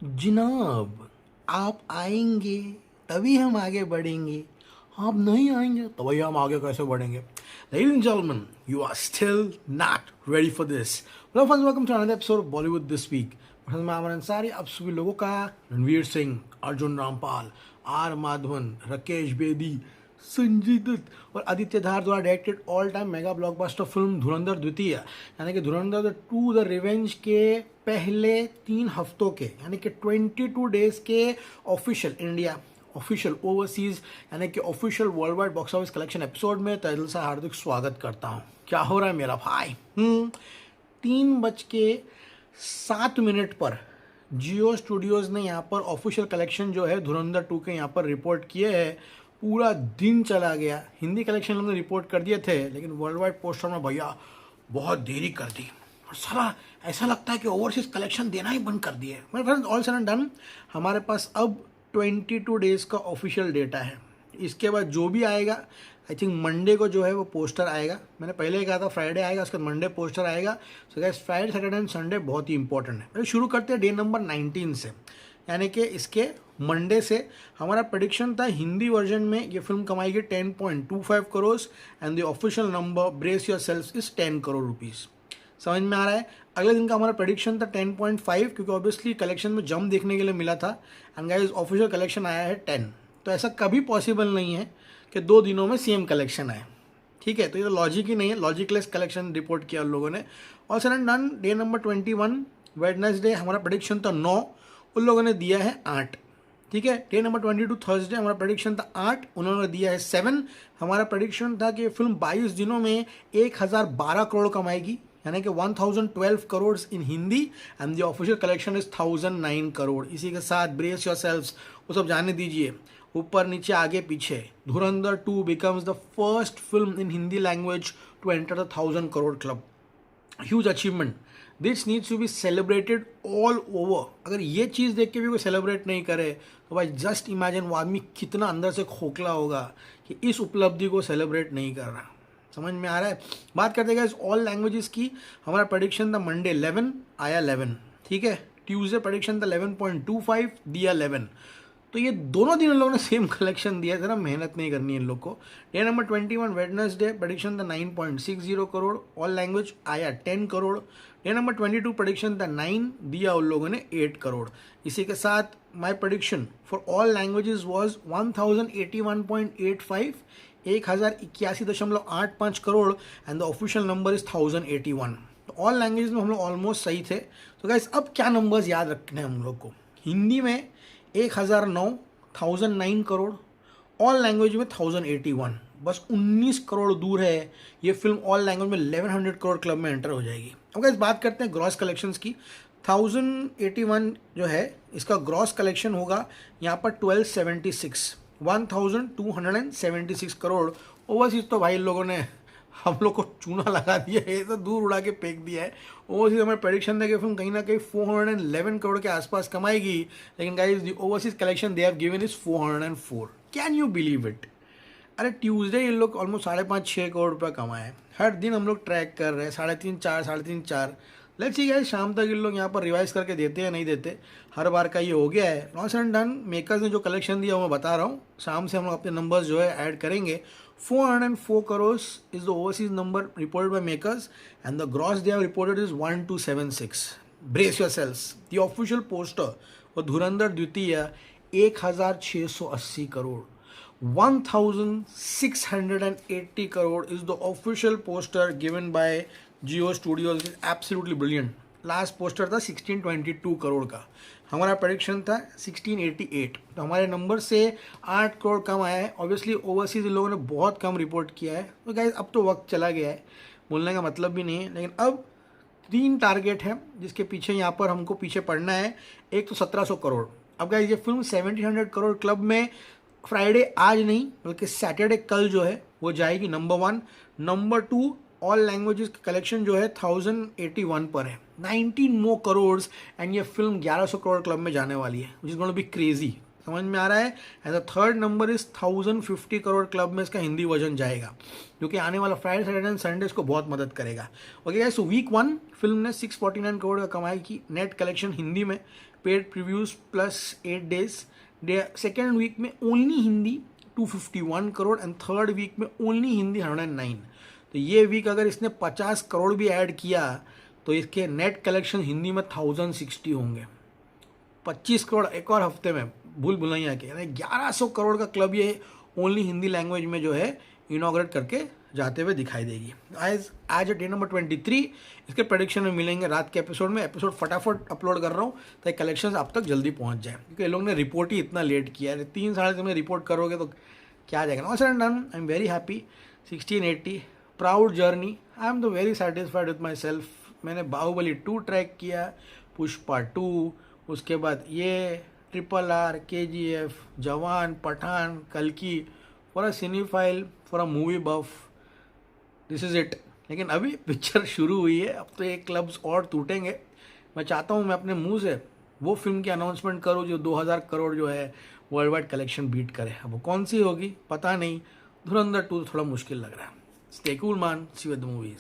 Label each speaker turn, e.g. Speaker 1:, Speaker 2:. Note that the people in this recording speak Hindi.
Speaker 1: जनाब, आप आएंगे तभी हम आगे बढ़ेंगे, आप नहीं आएंगे तो भैया हम आगे कैसे बढ़ेंगे। Ladies and gentlemen, you are still not ready for this. Hello friends, welcome to another episode of Bollywood This Week. मैं अमन अंसारी, आप सभी लोगों का रणवीर सिंह, अर्जुन रामपाल, आर माधवन, राकेश बेदी, संजय दत्त और आदित्य धार द्वारा directed all time mega blockbuster film धुरंधर द्वितीय यानी कि धुरंधर 2 द रिवेंज के पहले 3 हफ्तों के यानी कि 22 डेज के ऑफिशियल इंडिया, ऑफिशियल ओवरसीज यानी कि official world wide box office collection episode में तहे दिल से हार्दिक स्वागत करता हूँ। क्या हो रहा है मेरा भाई? 3:07 पर जियो स्टूडियोज़ ने यहाँ पर ऑफिशियल कलेक्शन जो है धुरंधर 2 के यहाँ पर रिपोर्ट किए हैं। पूरा दिन चला गया, हिंदी कलेक्शन हमने रिपोर्ट कर दिए थे लेकिन वर्ल्ड वाइड पोस्टर में भैया बहुत देरी कर दी और सारा ऐसा लगता है कि ओवरसीज कलेक्शन देना ही बंद कर दिए। मेरे फ्रेंड्स, ऑल सडन डन, हमारे पास अब 22 डेज का ऑफिशियल डेटा है। इसके बाद जो भी आएगा, आई थिंक मंडे को जो है वो पोस्टर आएगा। मैंने पहले कहा था फ्राइडे आएगा, उसके बाद मंडे पोस्टर आएगा। So guys, Friday Saturday and Sunday बहुत ही इंपॉर्टेंट है। शुरू करते हैं डे नंबर 19 से, यानी कि इसके मंडे से। हमारा प्रेडिक्शन था हिंदी वर्जन में ये फिल्म कमाएगी 10.25 crore and the official number, brace yourself, is 10 crore rupees. समझ में आ रहा है? अगले दिन का हमारा प्रेडिक्शन था 10.5, क्योंकि ऑब्वियसली कलेक्शन में जंप देखने के लिए मिला था एंड गाइस ऑफिशियल कलेक्शन आया है 10। तो ऐसा कभी पॉसिबल नहीं है कि 2 दिनों में सेम कलेक्शन आए, ठीक है? तो ये तो लॉजिक ही नहीं है, लॉजिकलेस कलेक्शन रिपोर्ट किया उन लोगों ने। और sudden done, day number 21 Wednesday हमारा प्रेडिक्शन था 9, उन लोगों ने दिया है 8, ठीक है? डे नंबर 22 थर्सडे हमारा प्रेडिक्शन था 8, उन्होंने दिया है 7। हमारा प्रेडिक्शन था कि फिल्म 22 दिनों में 1012 करोड़ कमाएगी, यानी कि 1012 crore in Hindi and the official collection is 1009 crore. इसी के साथ ब्रेस योरसेल्व्स, वो सब जाने दीजिए, ऊपर नीचे आगे पीछे, Dhurandhar 2 becomes the first film in Hindi language to enter the 1000 crore club. Huge achievement, this needs to be celebrated all over. अगर ये चीज़ देख के भी कोई सेलिब्रेट नहीं करे तो भाई जस्ट इमेजिन वो आदमी कितना अंदर से खोखला होगा कि इस उपलब्धि को सेलिब्रेट नहीं कर रहा। समझ में आ रहा है? बात करते हैं ऑल लैंग्वेजेस की। हमारा प्रेडिक्शन था मंडे 11, आया 11, ठीक है? ट्यूसडे प्रेडिक्शन था 11.25, दिया 11। तो ये दोनों दिन इन लोगों ने सेम कलेक्शन दिया था ना, मेहनत नहीं करनी है इन लोग को। डे नंबर 21 वेडनेसडे प्रेडिक्शन था 9.60 करोड़, ऑल लैंग्वेज आया 10 करोड़। डे नंबर 22 प्रेडिक्शन था 9, दिया उन लोगों ने 8 करोड़। इसी के साथ माई prediction for all languages was 1081.85, 1081.85 crore and the official number is 1081। तो ऑल लैंग्वेज में हम लोग ऑलमोस्ट सही थे। तो गाइस, अब क्या नंबर्स याद रखने हैं हम लोग को? हिंदी में 1009 करोड़, ऑल लैंग्वेज में 1081, बस 19 करोड़ दूर है ये फिल्म ऑल लैंग्वेज में 1100 करोड़ क्लब में एंटर हो जाएगी। अब गाइस बात करते हैं ग्रॉस कलेक्शंस की। 1081 जो है इसका ग्रॉस कलेक्शन होगा यहाँ पर 1276 करोड़। ओवरसीज तो भाई इन लोगों ने हम लोग को चूना लगा दिया है, तो दूर उड़ा के फेंक दिया है। ओवरसीज हमारे प्रेडिक्शन था कि फिल्म कहीं ना कहीं 411 करोड़ के आसपास कमाएगी, लेकिन guys the overseas collection they have given is 404। Can you believe it? अरे ट्यूसडे इन लोग ऑलमोस्ट 5.5-6 करोड़ रुपये कमाए। हर दिन हम लोग ट्रैक कर रहे हैं 3.5, 4, 3.5, 4। लेट्स सी गाइस शाम तक इन लोग यहाँ पर रिवाइज करके देते हैं नहीं देते। हर बार का ये हो गया है। लॉस एंड डन, मेकर्स ने जो कलेक्शन दिया वो मैं बता रहा हूँ। शाम से हम लोग अपने नंबर्स जो है ऐड करेंगे। 404 crores is the overseas number reported by makers and the gross they have reported is 1276. Brace yourselves. The official poster for धुरंधर द्वितीय 1680 crore, 1680 crore is the official poster given by Jio Studios. It is absolutely brilliant. Last poster था 1622 करोड़ का, हमारा प्रेडिक्शन था 1688। तो हमारे नंबर से 8 करोड़ कम आया है। ऑब्वियसली ओवरसीज इन लोगों ने बहुत कम रिपोर्ट किया है। तो गाइस अब तो वक्त चला गया है, बोलने का मतलब भी नहीं है। लेकिन अब 3 टारगेट है जिसके पीछे यहाँ पर हमको पीछे पड़ना है। एक तो 1700 करोड़। अब गाइस ये फिल्म 1700 करोड़ क्लब में फ्राइडे आज नहीं बल्कि सैटरडे कल जो है वो जाएगी, नंबर 1। नंबर 2, ऑल लैंग्वेजेस का कलेक्शन जो है 1081 पर है, 19 मोर करोड़ एंड ये फिल्म 1100 करोड़ क्लब में जाने वाली है, which is going to be crazy. समझ में आ रहा है? And the third number is 1050 crore club में इसका हिंदी वर्जन जाएगा, जो कि आने वाला फ्राइडे सैटरडे एंड संडे को बहुत मदद करेगा। Okay guys, so weak 1 film ने 649 करोड़ का कमाई की नेट कलेक्शन हिंदी में। Paid previews plus 8 days. Second week में only Hindi 251 crore and third week में ओनली हिंदी 109. तो ये वीक अगर इसने 50 करोड़ भी ऐड किया तो इसके नेट कलेक्शन हिंदी में 1060 होंगे. 25 करोड़ एक और हफ्ते में भूल भुलैया के, यानी 1100 करोड़ का क्लब ये ओनली हिंदी लैंग्वेज में जो है इनॉग्रेट करके जाते हुए दिखाई देगी. आज डे नंबर 23 इसके प्रेडिक्शन में मिलेंगे रात के एपिसोड में. एपिसोड फटाफट अपलोड कर रहा हूँ ताकि कलेक्शंस आप तक जल्दी पहुँच जाए, क्योंकि ये लोग ने रिपोर्ट ही इतना लेट किया है. 3-3.5 में रिपोर्ट करोगे तो क्या आ जाएगा. All said and done, I am very happy. 1680 proud journey. I am तो very satisfied with myself. मैंने बाहुबली 2 ट्रैक किया, पुष्पा 2, उसके बाद ये RRR, KGF, जवान, पठान, कल्कि. For a cinephile, for a movie buff, this is it. लेकिन अभी पिक्चर शुरू हुई है, अब तो ये क्लब्स और टूटेंगे. मैं चाहता हूँ मैं अपने मुंह से वो फिल्म की अनाउंसमेंट करूँ जो 2000 करोड़ जो है वर्ल्ड वाइड कलेक्शन बीट करे. अब वो कौन सी होगी पता नहीं. धुरंधर 2 थोड़ा मुश्किल लग रहा है. Stay cool man, see you at the movies.